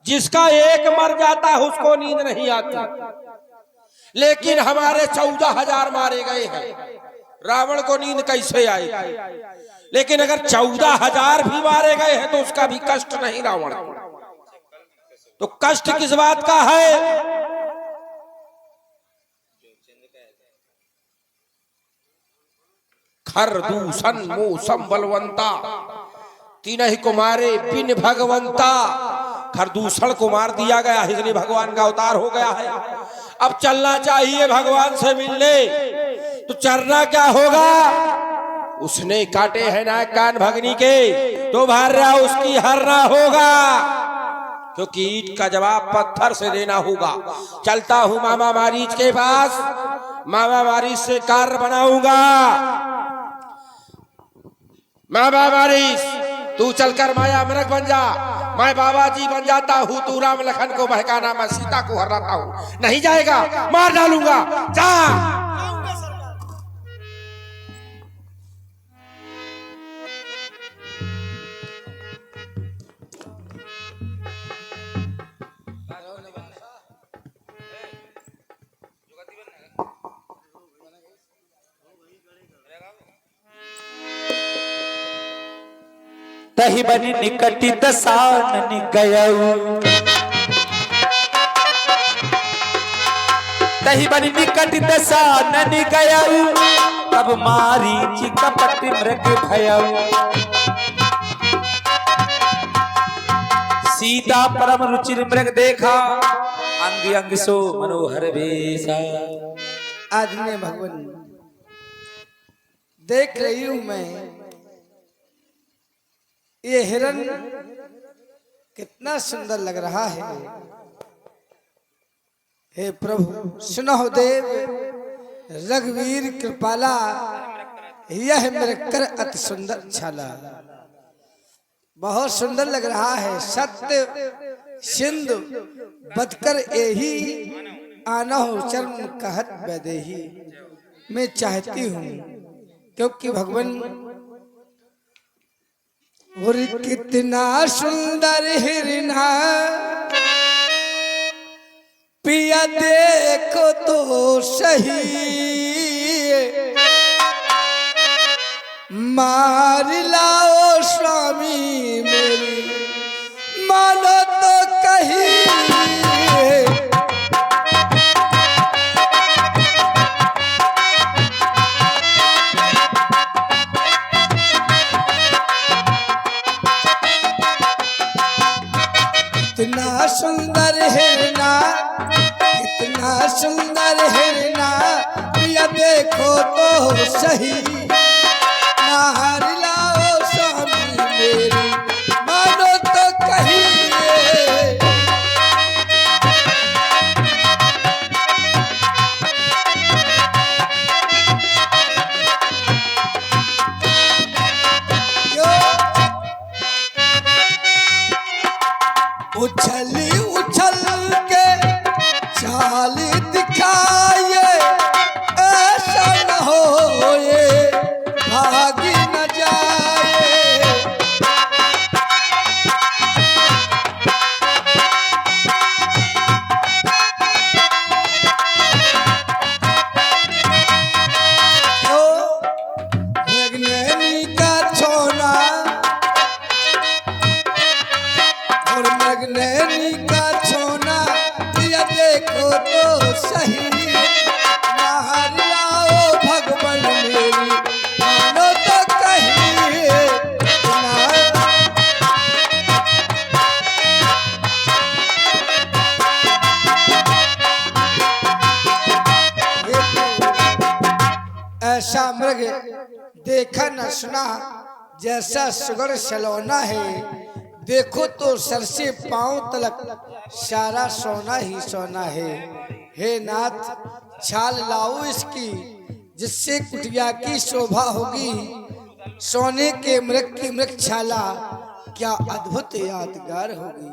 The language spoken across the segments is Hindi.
जिसका एक मर जाता है उसको नींद नहीं आती, लेकिन हमारे 14,000 मारे गए हैं, रावण को नींद कैसे आएगी? लेकिन अगर 14,000 भी मारे गए हैं तो उसका भी कष्ट नहीं रावण को। तो कष्ट किस बात का है? खरदूषण मौसम बलवंता, तीन ही को मारे बिन भगवंता। खरदूषण को मार दिया गया, इसलिए भगवान का अवतार हो गया है। अब चलना चाहिए भगवान से मिलने, तो चरना क्या होगा? उसने काटे हैं ना कान भगनी के, तो भर्रा उसकी हरना होगा, क्योंकि ईंट का जवाब पत्थर से देना होगा। चलता हूं मामा मारीच के पास, मामा मारीच से कार्य बनाऊंगा। मामा मारीच, तू चलकर माया मृग बन जा, मैं बाबा जी बन जाता हूँ, तू राम लखन को बहकाना, मैं सीता को हराता हूँ। नहीं जाएगा, मार डालूंगा, जा। तही बनी निकटी दसानन गयऊ, तही बनी निकटी दसानन गयऊ, तब मारीच कपट मृग भयऊ। सीता परम रुचिर मृग देखा, अंग अंग सो मनोहर वेशा। आदरणीय भगवान, देख रही हूं मैं ये हिरण कितना सुंदर लग रहा है। हे प्रभु सुनो देव, रघुवीर कृपाला, यह मेरे कर अति सुंदर छाला। बहुत सुंदर लग रहा है। सत्य सिंधु बदकर यही आना हो चर्म कहत वैदेही। मैं चाहती हूँ, क्योंकि भगवान और कितना सुंदर हिरना पिया देखो तो सही, मार लाओ स्वामी मेरी मानो तो कहीं। कितना सुंदर हिरना, कितना सुंदर हिरना पिया देखो तो सही, मार लाओ स्वामी मेरी मानो तो कहीं। उछल उछल के चाल दिखाए, ऐसा न हो ये भागी न जाए। तो मृगनयनी का छोना और मृगनयनी का छोना पिया देखो तो सही, मार लाओ भगवान मेरी मानो तो कहीं। ऐसा मृग देखा न सुना, जैसा सुगढ़ सलोना है। देखो तो सर से पांव तलक सारा सोना ही सोना है। हे नाथ, छाल लाओ इसकी, जिससे कुटिया की शोभा होगी। सोने के मृग की मृग छाला क्या अद्भुत यादगार होगी।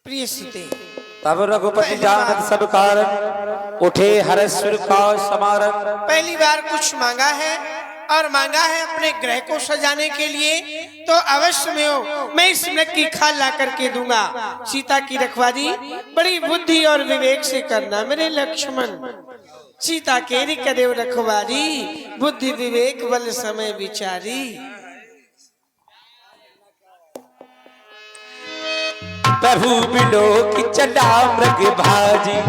प्रिय सुते, तब रघुपति जानत सब कारण, उठे हर्ष सुर का समारन। पहली बार कुछ मांगा है, और मांगा है अपने ग्रह को सजाने के लिए, तो अवश्य में हो मैं इस मृग की खाल ला करके दूंगा। सीता की रखवाली बड़ी बुद्धि और विवेक से करना मेरे लक्ष्मण। सीता केरी करेव रखवाली, बुद्धि विवेक बल समय विचारी। प्रभु बिलो की चला मृग भाजी,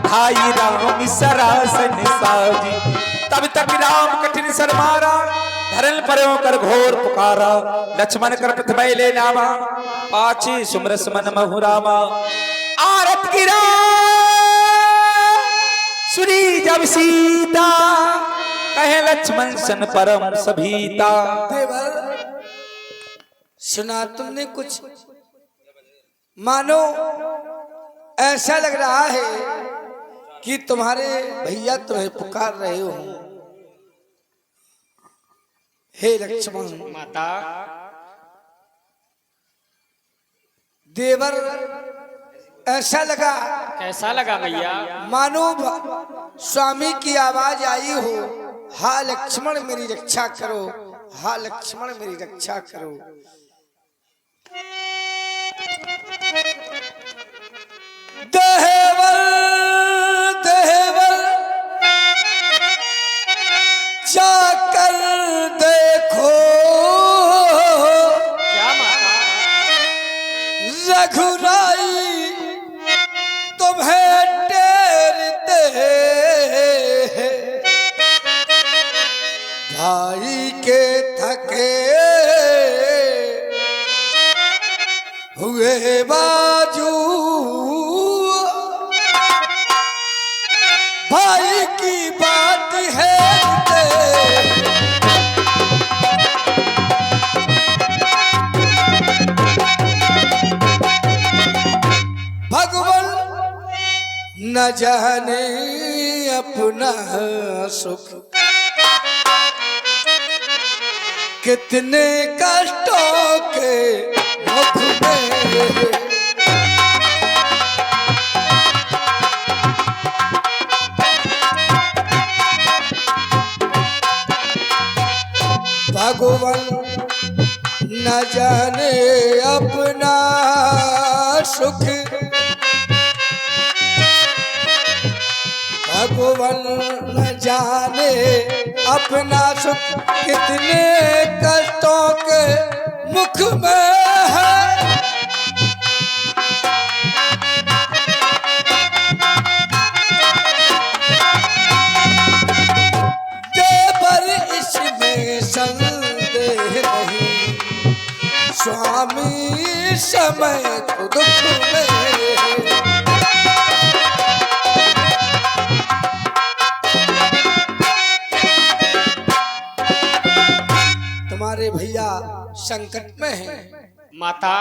भाई राम सरासन साजी। तब तक राम कठिन सर मारा, धरल पर्यों कर घोर पुकारा। लक्ष्मण कर पृथ्वी ले नामा, पाछे सुमरस मन महु रामा। आरत गिरा सुनी जब सीता, कहे लक्ष्मण सन परम सभीता। देवर सुना तुमने कुछ? मानो ऐसा लग रहा है कि तुम्हारे भैया तुम्हें पुकार रहे हो। हे लक्ष्मण। माता देवर ऐसा लगा, कैसा लगा भैया? मानो स्वामी की आवाज आई हो, हा लक्ष्मण मेरी रक्षा करो, हा लक्ष्मण मेरी रक्षा करो। देवर देवर जाकर देखो, क्या माता? रघुराई तुम्हें टेरते भाई के थके हुए बाजू, भाई की बात है भगवान न जाने अपना सुख, कितने कष्टों के मुख में। भगवान न जाने अपना सुख, भगवान न जाने अपना सुख, कितने कष्टों के मुख में है। देवर इसमें संदेह नहीं, स्वामी समय तो दुख में। तुम्हारे भैया संकट में हैं। माता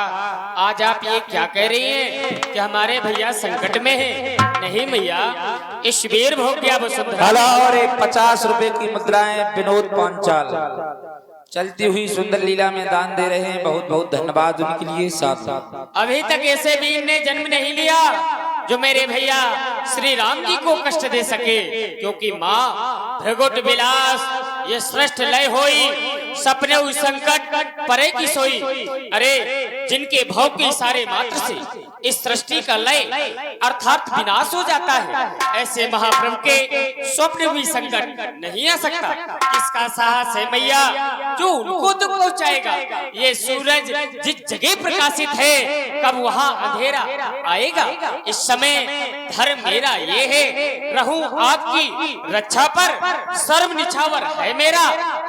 आज आप ये क्या कह रही हैं कि हमारे भैया संकट में हैं? नहीं भैया, इस वीर भोग गया वसुंधरा। भला और एक 50 रुपए की मुद्राएं विनोद पांचाल चलती हुई सुंदर लीला में दान दे रहे हैं। बहुत बहुत धन्यवाद उनके लिए। साथ अभी तक ऐसे वीर ने जन्म नहीं लिया जो मेरे भैया श्री राम जी को कष्ट दे सके, क्योंकि माँ भृगुट विलास ये श्रेष्ठ लय होई, सपने हुई संकट परे की सोई। अरे जिनके भाव के इशारे मात्र से इस सृष्टि का लय अर्थात विनाश हो जाता है, ऐसे महाप्रभु के स्वप्न हुई संकट नहीं आ सकता। किसका साहस है मैया जो उनको दुख पहुंचाएगा? ये सूरज जिस जगह प्रकाशित है, कब वहाँ अंधेरा आएगा? इस समय धर्म मेरा ये है, रहूं आपकी रक्षा पर, सर्व निछावर है मेरा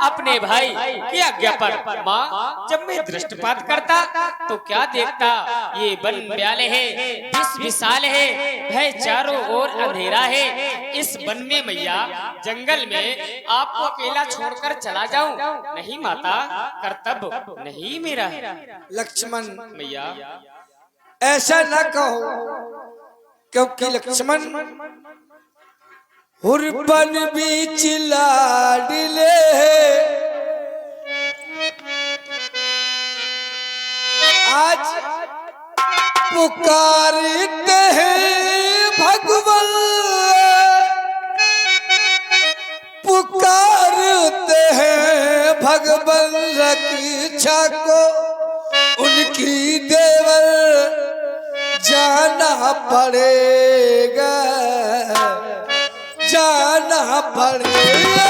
अपने भाई की आज्ञा पर। माँ जब मैं दृष्टिपात करता तो क्या देखता? ये वन ब्याले है, विष विशाल है, भय चारों ओर अंधेरा है। इस वन में मैया जंगल में आपको अकेला छोड़कर चला जाऊं? नहीं माता, कर्तव्य नहीं मेरा है। लक्ष्मण मैया ऐसा न कहो, क्योंकि लक्ष्मण हुरबन बीच लाडले आज पुकारते हैं भगवान, पुकारते हैं भगवान रक्षा को उनकी देवर जाना पड़ेगा, जाना पड़ेगा।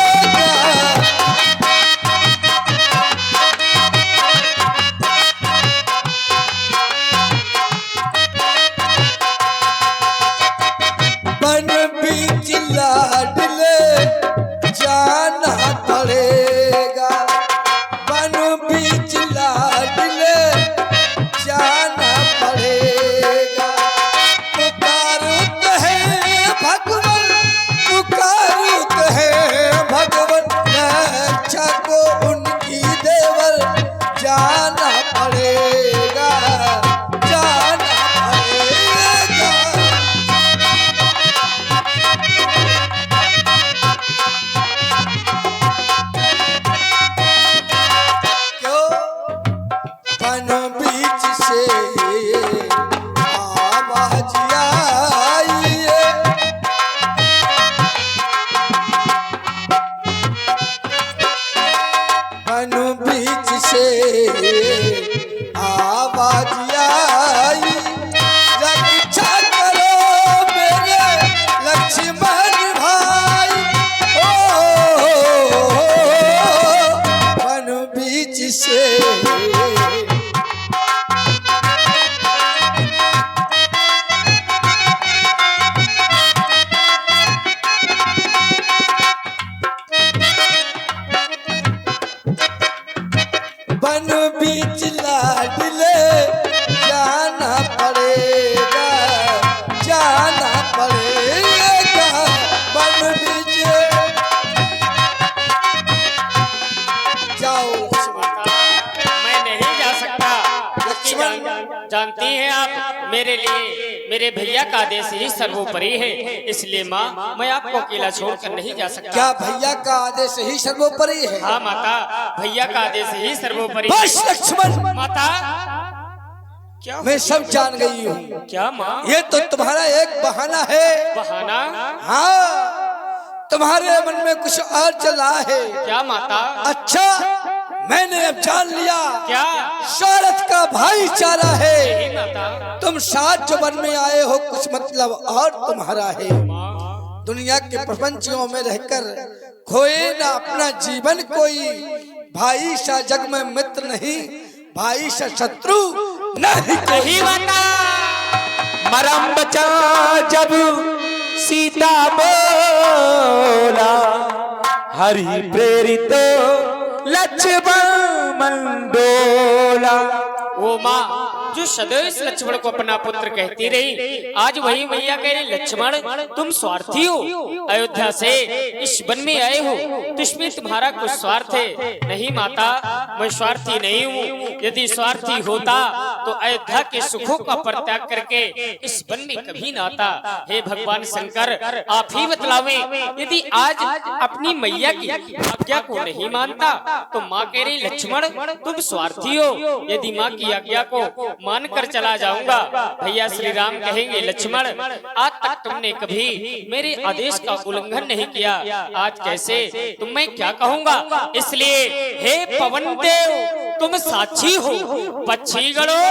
बन बीच लाडले जाना पड़ेगा, बन बीच लाडले जाना पड़ेगा। पुकारुत है भगवान, पुकारुत है भगवान रक्षा को उनकी देवर जाना पड़ेगा, जाना पड़ेगा। क्यों बन बीच से आवाज आई है, बन बीच से आवाज आई। रक्षा करो मेरे लक्ष्मण भाई, ओ बन बीच से बन बीच लाडले जाना पड़ेगा, जाना पड़ेगा। बन बीच जाओ मैं नहीं जा सकता। लक्ष्मण। जानती हैं आप, मेरे लिए मेरे भैया का आदेश ही सर्वोपरि है, इसलिए माँ मैं आपको अकेला छोड़कर नहीं जा सकता। क्या भैया का आदेश ही सर्वोपरि है? हाँ माता, भैया का आदेश ही सर्वोपरि बस लक्ष्मण, माता। क्या मैं सब जान गई हूँ। क्या माँ? ये तो तुम्हारा एक बहाना है। बहाना? हाँ, तुम्हारे मन में कुछ और चला है। क्या माता? अच्छा, मैंने अब जान लिया। क्या? शौरत का भाईचारा है। नहीं माता। तुम सात जो वन में आए हो कुछ मतलब और तुम्हारा है। दुनिया के प्रपंचियों में रहकर खोए ना अपना जीवन कोई, भाई सा जग में मित्र नहीं, भाई सा शत्रु नहीं। नहीं माता। मरम बचा जब सीता बोला, हरि प्रेरित लक्ष्मण मंडोला। वो माँ जो सदैव इस लक्ष्मण को अपना पुत्र कहती रही, आज वही मैया कह रही लक्ष्मण तुम स्वार्थी हो, अयोध्या से इस वन में आए हो तो इसमें तुम्हारा कुछ स्वार्थ है। नहीं माता, मैं स्वार्थी नहीं हूँ। यदि स्वार्थी होता तो अयोध्या के सुखों का परित्याग करके इस वन में कभी न आता। हे भगवान शंकर, आप ही बतलावे, यदि आज अपनी मैया की आज्ञा को नहीं मानता तो माँ कह रही लक्ष्मण तुम स्वार्थी हो, यदि माँ की आज्ञा को मानकर चला जाऊंगा। भैया श्री राम कहेंगे लक्ष्मण आज तक तुमने कभी मेरे आदेश का उल्लंघन नहीं किया, आज कैसे तुम मैं क्या कहूंगा। इसलिए हे पवन देव तुम साक्षी हो, पक्षी गणो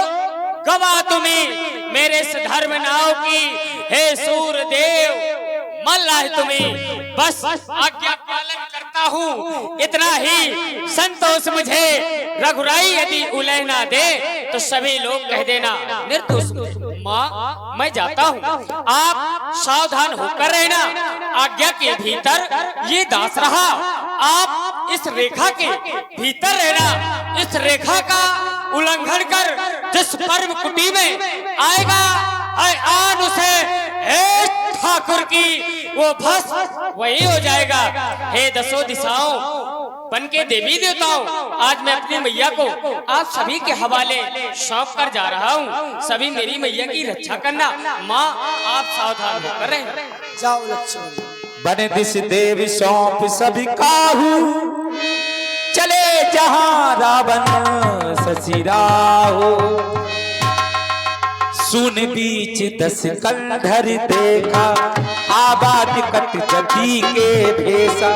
गवाह तुम्हें मेरे इस धर्म नाव की। हे सूर्य देव मल्ला है तुम्हें, बस आज्ञा पालन करता हूँ, इतना ही संतोष मुझे। रघुराई यदि उलह ना दे तो सभी लोग कह देना निर्दोष। माँ मैं जाता हूँ, आप सावधान होकर रहना। आज्ञा के भीतर ये दास रहा, आप इस रेखा के भीतर रहना। इस रेखा का उल्लंघन कर जिस परम कुटी में आएगा आन उसे ठाकुर की वो भस्म वही हो जाएगा। हे दसों दिशाओं बन के देवी देवताओं, आज मैं अपनी मैया को आप सभी के हवाले सौंप कर जा रहा हूँ। सभी मेरी मैया की रक्षा करना। माँ आप सावधान होकर रहें। जाओ लक्ष्मण। बन दिस देव सौंप सभी काहू, चले जहां रावण ससिराहो। सुन बीच दस कंधर देखा, आबाद कट जती के भेसा।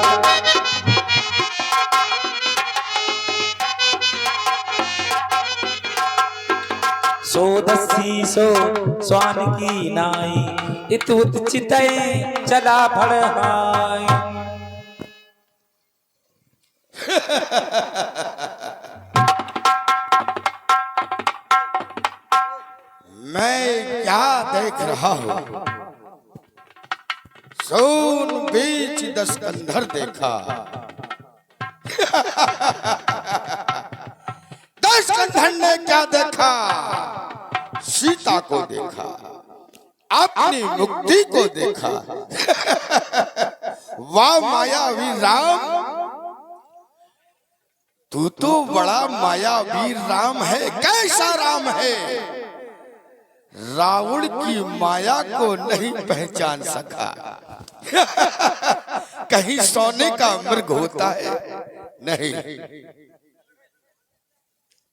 सो दसी सो स्वान की नाई इत उत चितय चला भड़हाई। मैं क्या देख रहा हूं? सोन बीच 10 कंधर देखा। 10 कंधर ने क्या देखा? सीता को देखा, अपनी मुक्ति को देखा। वाह मायावी राम, तू तो बड़ा मायावी राम है। कैसा राम है? रावण की माया को नहीं पहचान सका। कहीं सोने का मृग होता है? नहीं।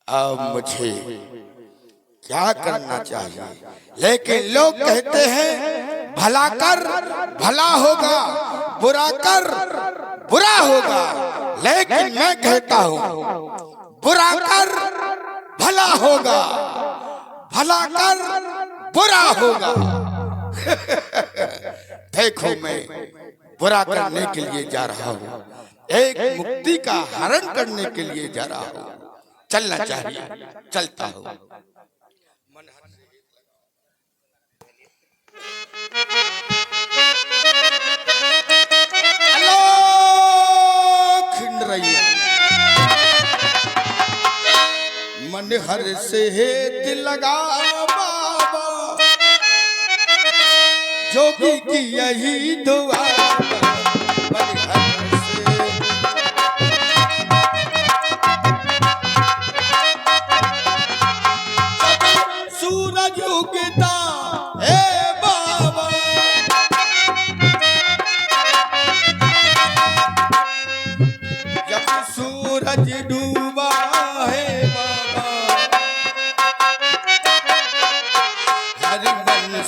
अब मुझे क्या करना चाहिए? लेकिन लोग कहते हैं भला कर भला होगा, बुरा कर बुरा होगा। लेकिन मैं कहता हूं बुरा कर भला होगा, भला कर बुरा होगा। देखो मैं बुरा करने के लिए जा रहा हूं, एक मुक्ति का हरण करने के लिए जा रहा हूं। चलना चाहिए, चलता हूं। मन हर से दिल लगा बाबा, जोगी की यही दुआ। मन हर से सूरज उगता है बाबा, जब सूरज डूबा है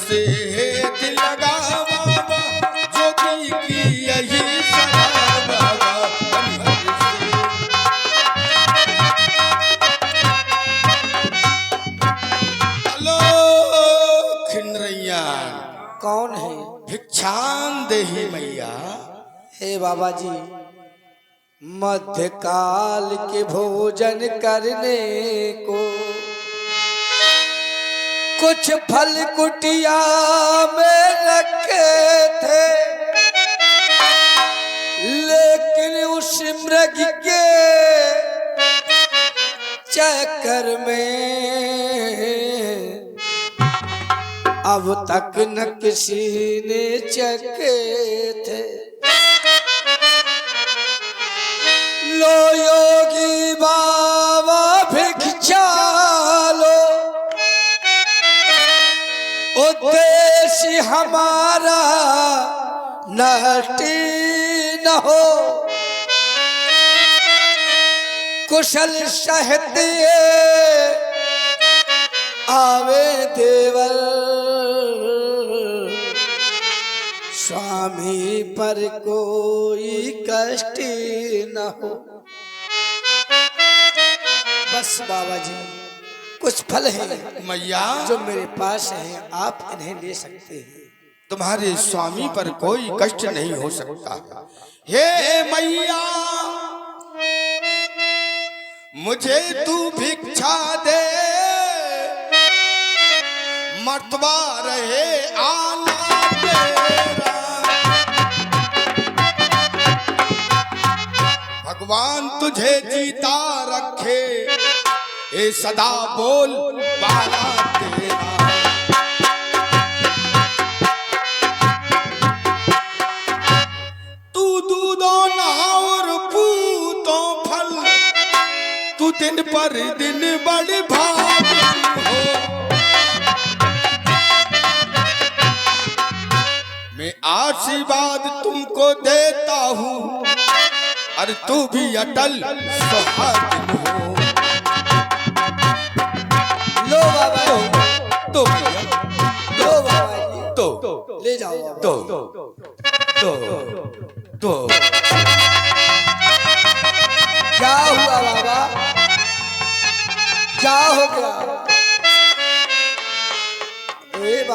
से दिल लगा बाबा, जोगी की यही सलाह बाबा। हेलो खिंडरैया, कौन है? भिक्षान देही मैया। हे बाबा जी, मध्यकाल के भोजन करने को कुछ फल कुटिया में रखे थे, लेकिन उस मृग के चक्कर में अब तक न किसी ने चखे थे। लो योगी बाबा भिक्षा लो, उद्देश्य हमारा नष्टी न हो। कुशल सहते आवे देवर, स्वामी पर कोई कष्ट न हो। बस बाबा जी, कुछ फल है मैया जो मेरे पास है, आप इन्हें ले सकते हैं। तुम्हारे स्वामी पर कोई कष्ट नहीं हो सकता। हे मैया, मुझे तू भिक्षा दे, मर्तबा रहे आना तेरा। भगवान तुझे जीता रखे, ए सदा बोल बाला तेरा। तू दूधों नहावर पूतों फल, तू दिन पर दिन बड़ भागी हो। मैं आशीर्वाद तुमको देता हूँ, और तू भी अटल सुहागिन हो। लो बाबा तो लो बाबा जी, तो ले जाओ बाबा। तो क्या हुआ बाबा? क्या हो गया?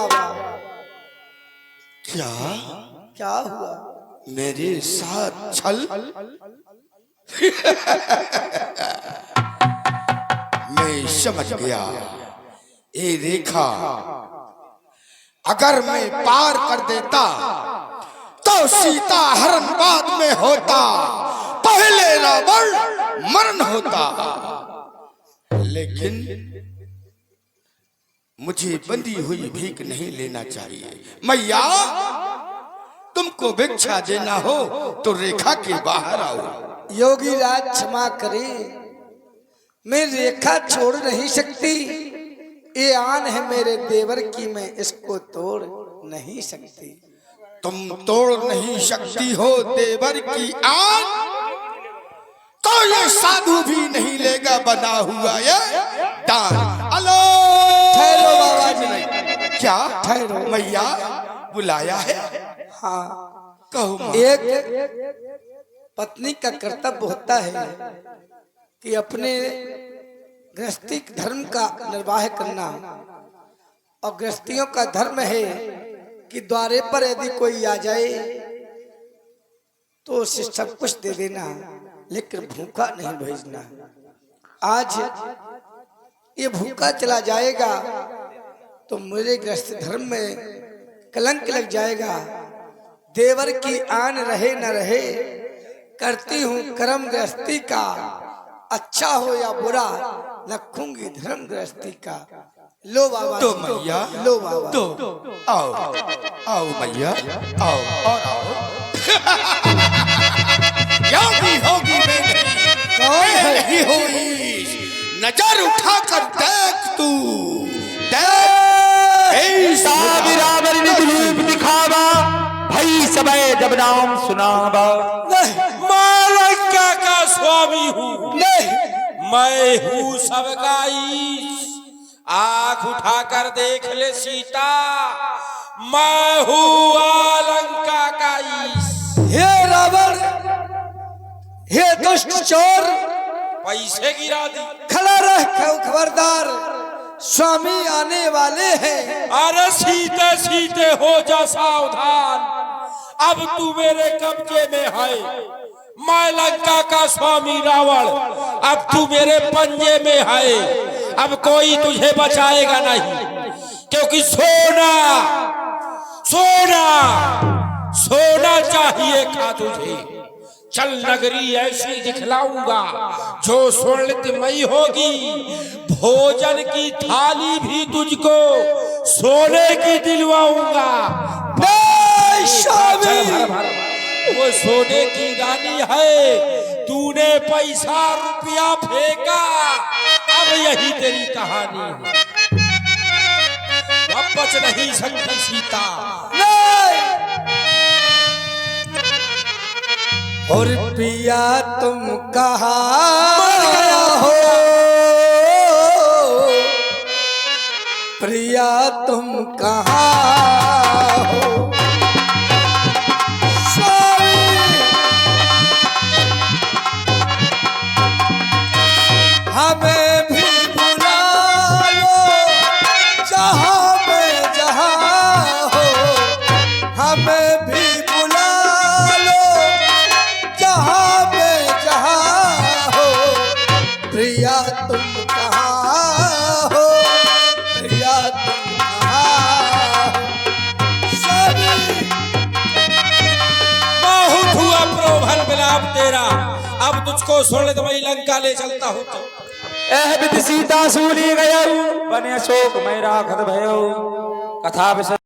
बाबा। क्या क्या हुआ? मेरे साथ छल? मैं समझ गया। ये रेखा अगर मैं पार कर देता तो सीता हरण बाद में होता, पहले रावण मरण होता। लेकिन मुझे बंधी हुई भीख नहीं लेना चाहिए। मैया, तुमको भिक्षा देना हो तो रेखा के बाहर आओ। योगी राज क्षमा करे, मैं रेखा छोड़ नहीं सकती। ये आन है मेरे देवर की, मैं इसको तोड़ नहीं सकती। तुम तोड़ नहीं सकती हो देवर की आन, तो ये साधु भी नहीं लेगा बना हुआ ये दान। अलो ठहरो बाबा जी। क्या ठहरो। मैया बुलाया है? हाँ, कहो मां। एक पत्नी का कर्तव्य होता है कि अपने गृहस्थी धर्म का निर्वाह करना, और गृहस्थियों का धर्म है कि द्वारे पर यदि कोई आ जाए तो उसे सब कुछ दे देना, लेकिन भूखा नहीं भेजना। आज ये भूखा चला जाएगा तो मेरे गृहस्थ धर्म में कलंक लग जाएगा। देवर की आन रहे न रहे, करती हूँ कर्म गृहस्थी का, अच्छा हो या बुरा रखूंगी धर्म गृहस्थी का। लो बाबा तो जी, मैया, लो बाबा तो आओ आओ मैया, आओ और आओ। योगी होगी मैं नहीं, कौन है? नहीं हुई। नजर उठाकर देख तू, देख। बराबर निधूप दिखावा, भई सबे जब नाम सुनावा। मालंका का स्वामी हूँ, नहीं, मैं हूँ सबका ईश। आँख उठाकर देख ले सीता, मैं हूँ अलंका का ईश। हे रावण, हे दुष्ट चोर, पैसे गिरा दी। खड़ा रह, खबरदार, स्वामी आने वाले हैं। अरे सीते सीते हो जा सावधान, अब तू मेरे कब्जे में है। मैं लंका का स्वामी रावण, अब तू मेरे पंजे में है। अब कोई तुझे बचाएगा नहीं, क्योंकि सोना सोना सोना चाहिए था तुझे। चल नगरी ऐसी दिखलाऊंगा जो स्वर्णमयी होगी, भोजन की थाली भी तुझको सोने की दिलवाऊंगा। वो सोने की रानी है, तूने पैसा रुपया फेंका, अब यही तेरी कहानी है। अब बच नहीं सकती सीता। और पिया तुम कहाँ हो, प्रिया तुम कहाँ हो, हमें भी बुला लो जहाँ में जहाँ हो, हमें भी बुला लो जहाँ में जहाँ हो, प्रिया तुम कहाँ हो, प्रिया तुम कहाँ हो। बहुत हुआ प्रोभल मिलाप तेरा, अब तुझको स्वर्णमयी लंका ले चलता हूँ। तो एह विधि सीता सूली गयो, बने शोक मैं राखत भयो। कथा विषय